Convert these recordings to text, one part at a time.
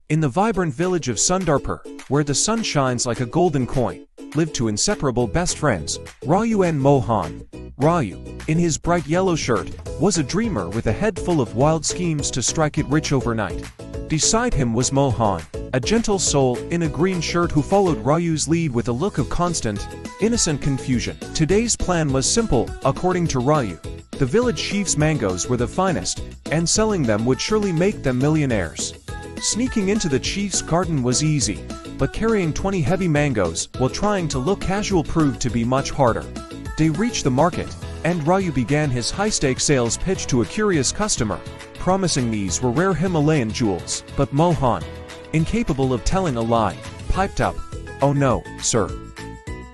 In the vibrant village of Sundarpur, where the sun shines like a golden coin, lived two inseparable best friends, Raju and Mohan. Raju, in his bright yellow shirt, was a dreamer with a head full of wild schemes to strike it rich overnight. Beside him was Mohan, a gentle soul in a green shirt who followed Raju's lead with a look of constant, innocent confusion. Today's plan was simple, according to Raju. The village chief's mangoes were the finest, and selling them would surely make them millionaires. Sneaking into the chief's garden was easy, but carrying 20 heavy mangoes while trying to look casual proved to be much harder. They reached the market, and Raju began his high-stakes sales pitch to a curious customer, promising these were rare Himalayan jewels. But Mohan, incapable of telling a lie, piped up, "Oh no, sir.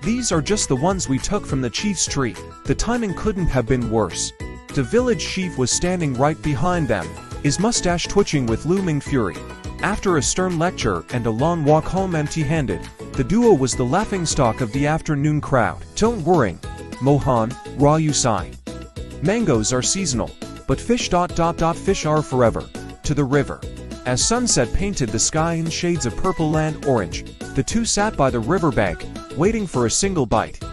These are just the ones we took from the chief's tree." The timing couldn't have been worse. The village chief was standing right behind them, his mustache twitching with looming fury. After a stern lecture and a long walk home empty-handed, the duo was the laughingstock of the afternoon crowd. "Don't worry, Mohan," Raju sighed. "Mangoes are seasonal, but fish are forever." To the river. As sunset painted the sky in shades of purple and orange, the two sat by the riverbank, waiting for a single bite.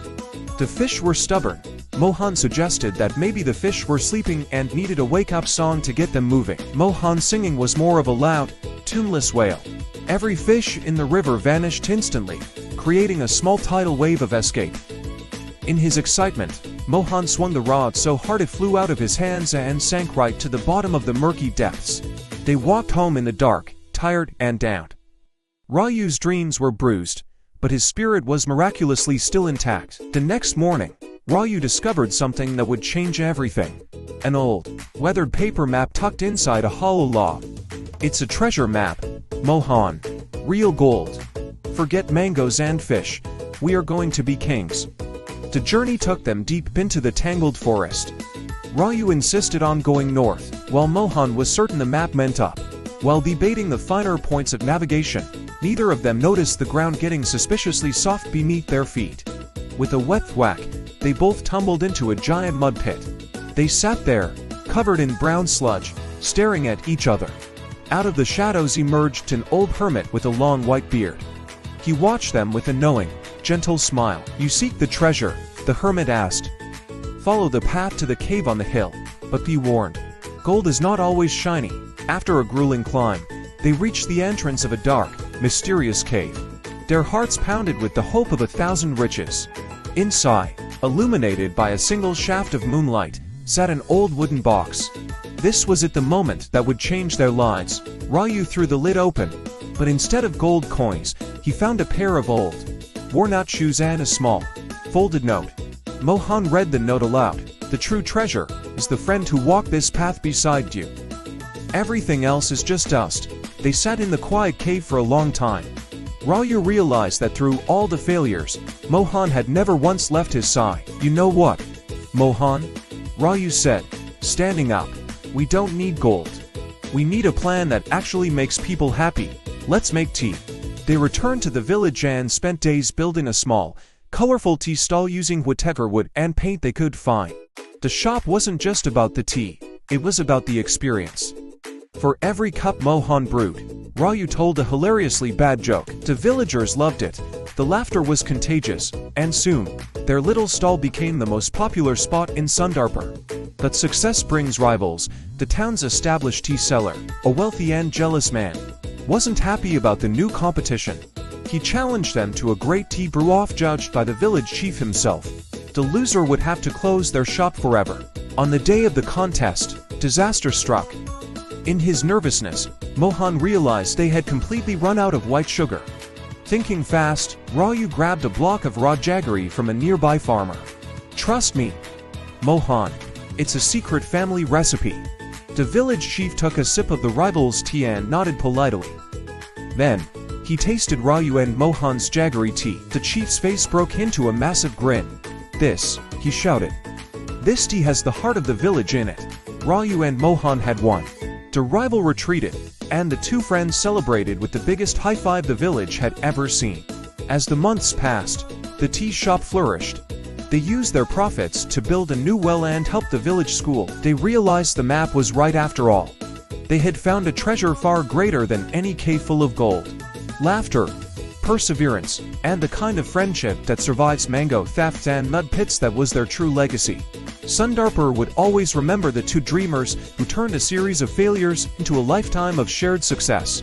The fish were stubborn. Mohan suggested that maybe the fish were sleeping and needed a wake-up song to get them moving. Mohan's singing was more of a loud, tuneless wail. Every fish in the river vanished instantly, creating a small tidal wave of escape. In his excitement, Mohan swung the rod so hard it flew out of his hands and sank right to the bottom of the murky depths. They walked home in the dark, tired and downed. Raju's dreams were bruised, but his spirit was miraculously still intact. The next morning, Raju discovered something that would change everything. An old, weathered paper map tucked inside a hollow log. "It's a treasure map, Mohan. Real gold. Forget mangoes and fish. We are going to be kings." The journey took them deep into the tangled forest. Raju insisted on going north, while Mohan was certain the map meant up. While debating the finer points of navigation, neither of them noticed the ground getting suspiciously soft beneath their feet. With a wet thwack, they both tumbled into a giant mud pit. They sat there, covered in brown sludge, staring at each other. Out of the shadows emerged an old hermit with a long white beard. He watched them with a knowing, gentle smile. "You seek the treasure?" the hermit asked. "Follow the path to the cave on the hill, but be warned. Gold is not always shiny." After a grueling climb, they reached the entrance of a dark, mysterious cave. Their hearts pounded with the hope of 1,000 riches. Inside, illuminated by a single shaft of moonlight, sat an old wooden box. This was at the moment that would change their lives. Raju threw the lid open, but instead of gold coins, he found a pair of old, worn-out shoes and a small, folded note. Mohan read the note aloud. "The true treasure is the friend who walked this path beside you. Everything else is just dust." They sat in the quiet cave for a long time. Raju realized that through all the failures, Mohan had never once left his side. "You know what, Mohan?" Raju said, standing up. "We don't need gold. We need a plan that actually makes people happy. Let's make tea." They returned to the village and spent days building a small, colorful tea stall using whatever wood and paint they could find. The shop wasn't just about the tea, it was about the experience. For every cup Mohan brewed, Raju told a hilariously bad joke. The villagers loved it, the laughter was contagious, and soon, their little stall became the most popular spot in Sundarpur. But success brings rivals. The town's established tea seller, a wealthy and jealous man, wasn't happy about the new competition. He challenged them to a great tea brew-off judged by the village chief himself. The loser would have to close their shop forever. On the day of the contest, disaster struck. In his nervousness, Mohan realized they had completely run out of white sugar. Thinking fast, Raju grabbed a block of raw jaggery from a nearby farmer. "Trust me, Mohan. It's a secret family recipe." The village chief took a sip of the rival's tea and nodded politely. Then, he tasted Raju and Mohan's jaggery tea. The chief's face broke into a massive grin. "This," he shouted. "This tea has the heart of the village in it." Raju and Mohan had won. The rival retreated, and the two friends celebrated with the biggest high-five the village had ever seen. As the months passed, the tea shop flourished. They used their profits to build a new well and help the village school. They realized the map was right after all. They had found a treasure far greater than any cave full of gold. Laughter, perseverance, and the kind of friendship that survives mango thefts and mud pits, that was their true legacy. Sundarper would always remember the two dreamers who turned a series of failures into a lifetime of shared success.